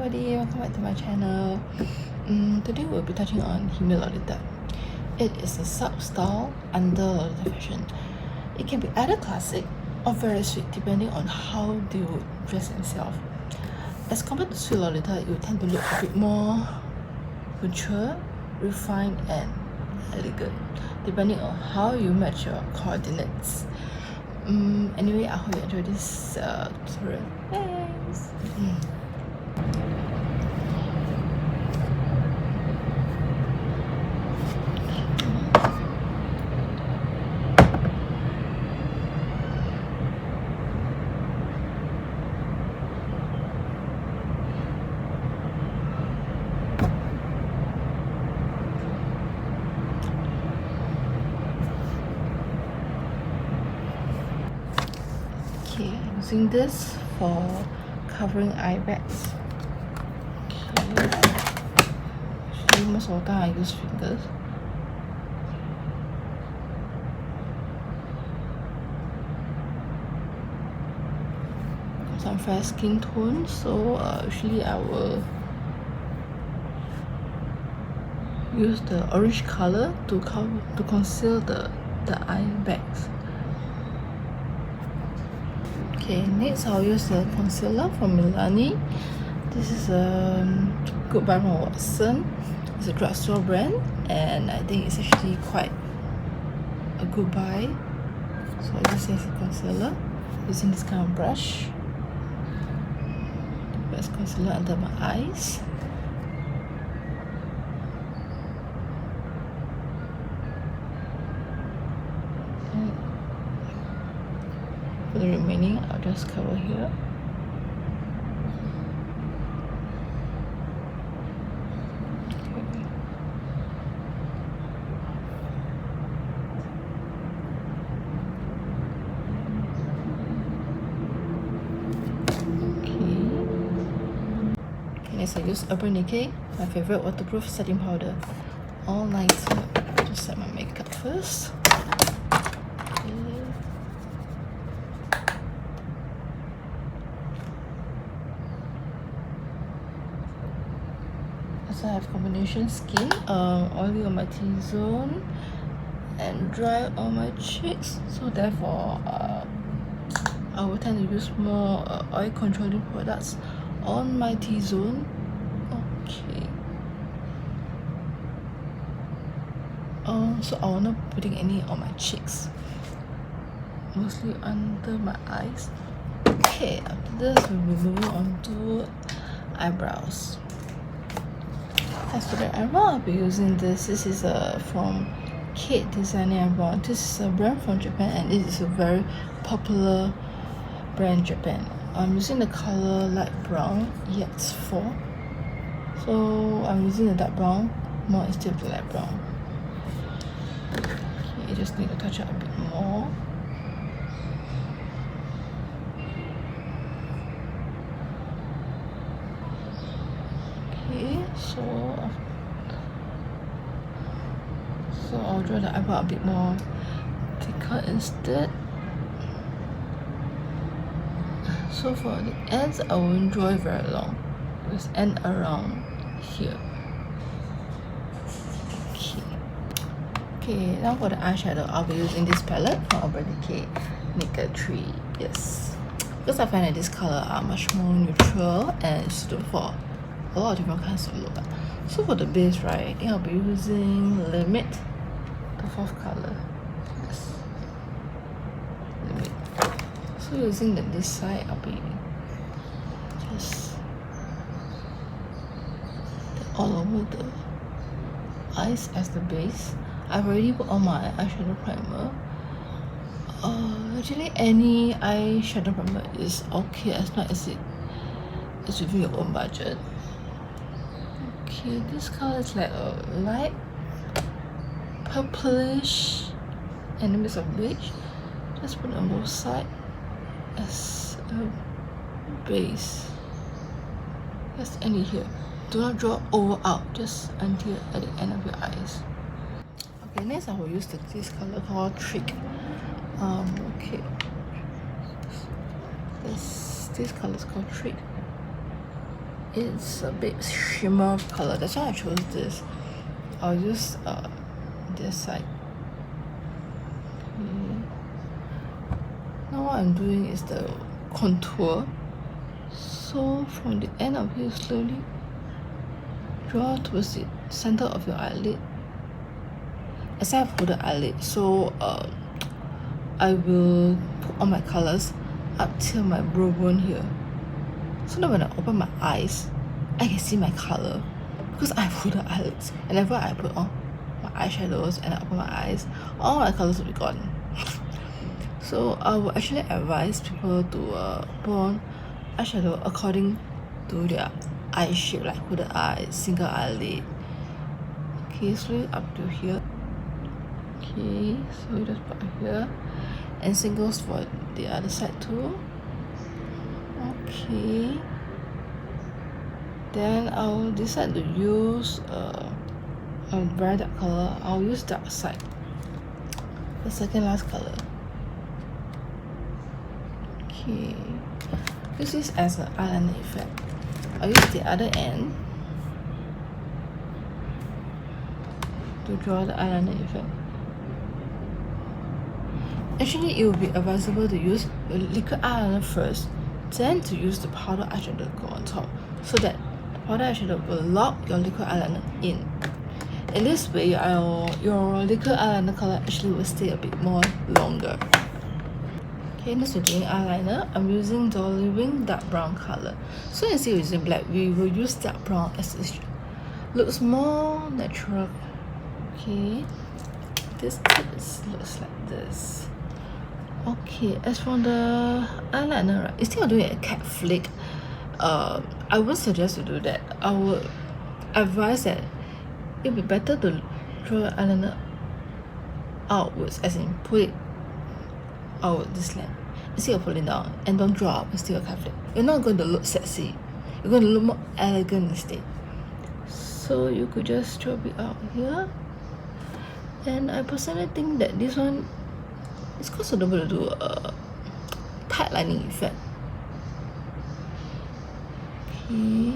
everybody, welcome back to my channel. Today we'll be touching on Hime Lolita. It is a sub-style under Lolita fashion. It can be either classic or very sweet depending on how they would dress themselves. As compared to sweet Lolita, it would tend to look a bit more mature, refined and elegant depending on how you match your coordinates. Anyway, I hope you enjoy this tutorial. Thanks! Okay, I'm using this for covering eye bags. Okay. Actually, most of the time I use fingers. Because I'm fair skin tone, so usually I will use the orange color to conceal the eye bags. Okay, next I'll use the concealer from Milani. This is a good buy from Watson. It's a drugstore brand and I think it's actually quite a good buy. So I just use the concealer using this kind of brush. The best concealer under my eyes. For the remaining, I'll just cover here. Okay, next I use Urban Decay, my favorite waterproof setting powder. All nighter. Just set my makeup first. I have combination skin, oily on my T-zone and dry on my cheeks, so therefore I will tend to use more oil controlling products on my T-zone. Okay. So I will not putting any on my cheeks, mostly under my eyes. Okay, after this we'll be moving on to eyebrows. As for the eyebrow, I'll be using this. This is from Kate Designing Eyebrow. This is a brand from Japan and it is a very popular brand in Japan. I'm using the color light brown, EX4. So I'm using the dark brown more instead of the light brown. Okay, you just need to touch it a bit more. Okay, so I'll draw the eyebrow a bit more thicker instead. So for the ends, I won't draw it very long. Just end around here. Okay, now for the eyeshadow, I'll be using this palette from Urban Decay Naked 3. Yes, because I find that this color are much more neutral and suitable for a lot of different kinds of look. So for the base, right, I think I'll be using Limit, the fourth color. Yes, Limit. So using this side, I'll be just all over the eyes as the base. I've already put on my eyeshadow primer. Actually, any eyeshadow primer is okay as long as it's within your own budget. Okay, this color is like a light purplish and a mix of beige. Just put it on both sides as a base. Just end it here. Do not draw over out, just until at the end of your eyes. Okay, next I will use this color called Trick. Okay. This color is called Trick. it's a bit shimmer color. That's why I chose this. I'll use this side. Okay. Now what I'm doing is the contour. So from the end of here, slowly draw towards the center of your eyelid. As I have the eyelid, so I will put all my colors up till my brow bone here. So that when I open my eyes, I can see my color because I have the eyelids. Whenever I put on my eyeshadows and I open my eyes, all my colors will be gone. So I will actually advise people to put on eyeshadow according to their eye shape, like hooded eye, single eyelid. Okay, slowly up to here. Okay, so you just put here, and singles for the other side too. Okay, then I'll decide to use a very dark color. I'll use dark side, the second last color. Okay, use this as an eyeliner effect. I'll use the other end to draw the eyeliner effect. Actually, it will be advisable to use the liquid eyeliner first, then to use the powder eyeshadow to go on top, so that the powder eyeshadow will lock your liquid eyeliner in. In this way, your liquid eyeliner color actually will stay a bit more longer. Okay, next we're doing eyeliner. I'm using Dolly Wing dark brown color. So instead of using black, we will use dark brown as it looks more natural. Okay, this looks like this. Okay, as for the eyeliner, right, instead of doing a cat flick, I wouldn't suggest to do that. I would advise that it would be better to draw your eyeliner outwards, as in put it outward this length instead of pulling down, and don't draw up instead of cat flick. You're not going to look sexy. You're going to look more elegant instead. So you could just draw it out here, and I personally think that this one it's quite suitable to do a tight lining effect. Okay.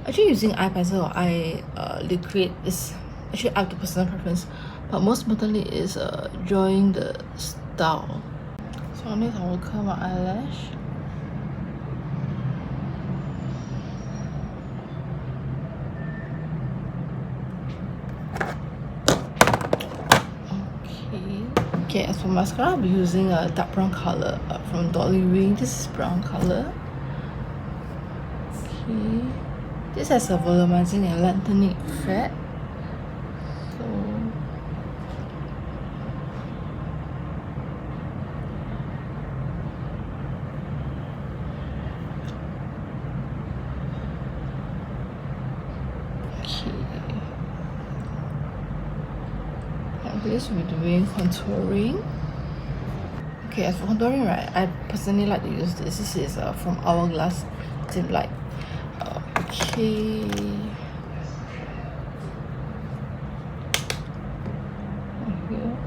Actually, using eye pencil or eye liquid is actually up to personal preference, but most importantly is drawing the style. So next I will curl my eyelash. Okay, as for mascara, I'll be using a dark brown color from Dolly Wing. This is brown color. Okay, this has a volumizing and lengthening effect. So, this will be doing contouring. Okay, as for contouring, right, I personally like to use this. This is from Hourglass Tip Light. Okay. Here.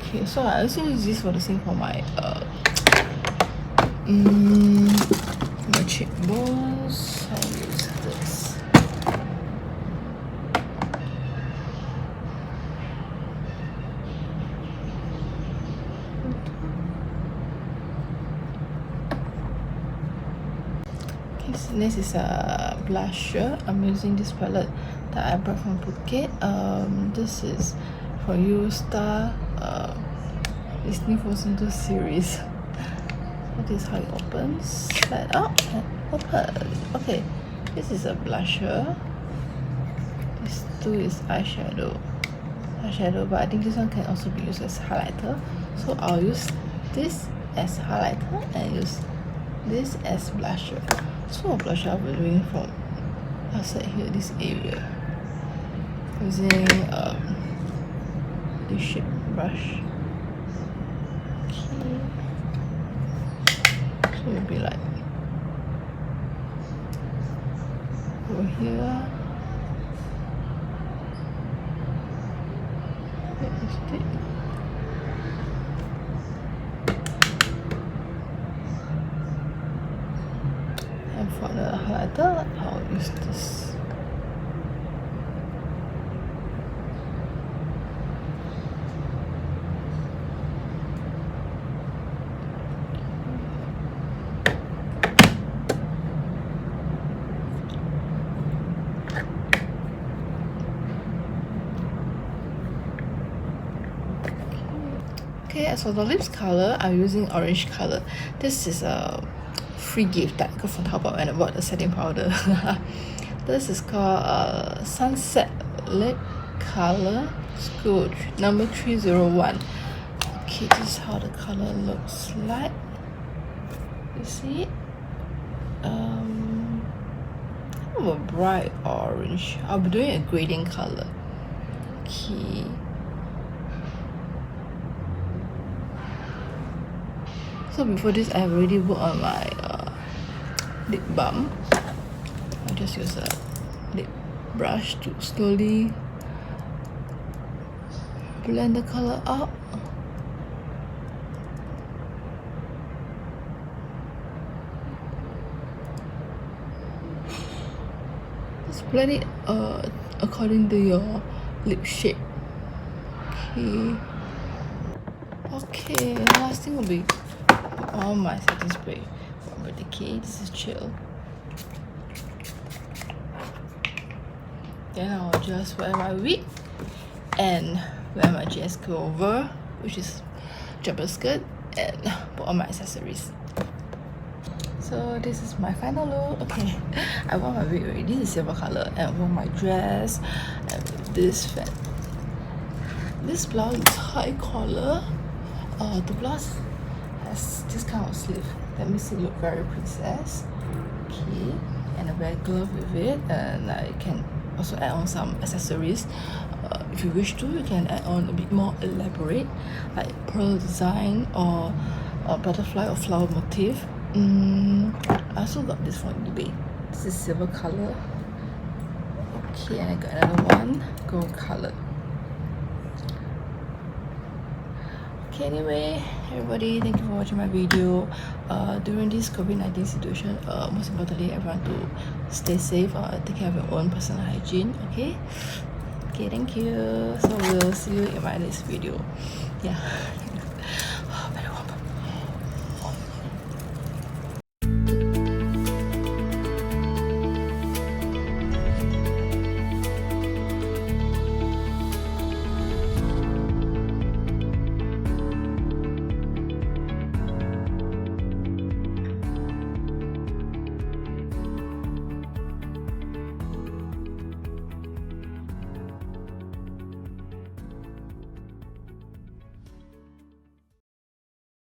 Okay, so I also use this for the same for my my cheekbones. I'll use this. Okay, so next is a blusher. I'm using this palette that I brought from Phuket. This is for UStar Disney Frozen 2 series. That is how it opens. Slide up and open. Okay, this is a blusher. This two is eyeshadow, but I think this one can also be used as highlighter. So I'll use this as highlighter and use this as blusher. So for blusher, I'll be doing from outside here, this area. using this shape brush. Okay, so it'll be like over here. And for the highlighter, I'll use this. Okay, as for the lips color, I'm using orange color. This is a free gift that I got from Taobao when I bought the setting powder. This is called Sunset Lip Color School number 301. Okay, this is how the color looks like. You see it? Kind of a bright orange. I'll be doing a gradient color. Okay. So before this, I have already worked on my lip balm. I'll just use a lip brush to slowly blend the color out. Just blend it according to your lip shape. Okay. Okay, last thing will be all my setting spray from Decay. This is chill. Then I'll just wear my wig and wear my GSQ over, which is jumper skirt, and put on my accessories. So this is my final look. Okay, I wore my wig already. This is silver color, and I wore my dress and with this fan. This blouse is high collar. The blouse has this kind of sleeve that makes it look very princess. Okay, and I wear glove with it, and I can also add on some accessories. If you wish to, you can add on a bit more elaborate, like pearl design or butterfly or flower motif. I also got this from eBay. This is silver color. Okay, and I got another one, gold color. Okay, anyway, everybody, thank you for watching my video. During this COVID-19 situation, most importantly, everyone to stay safe, take care of your own personal hygiene. Okay, thank you. So we'll see you in my next video. Yeah.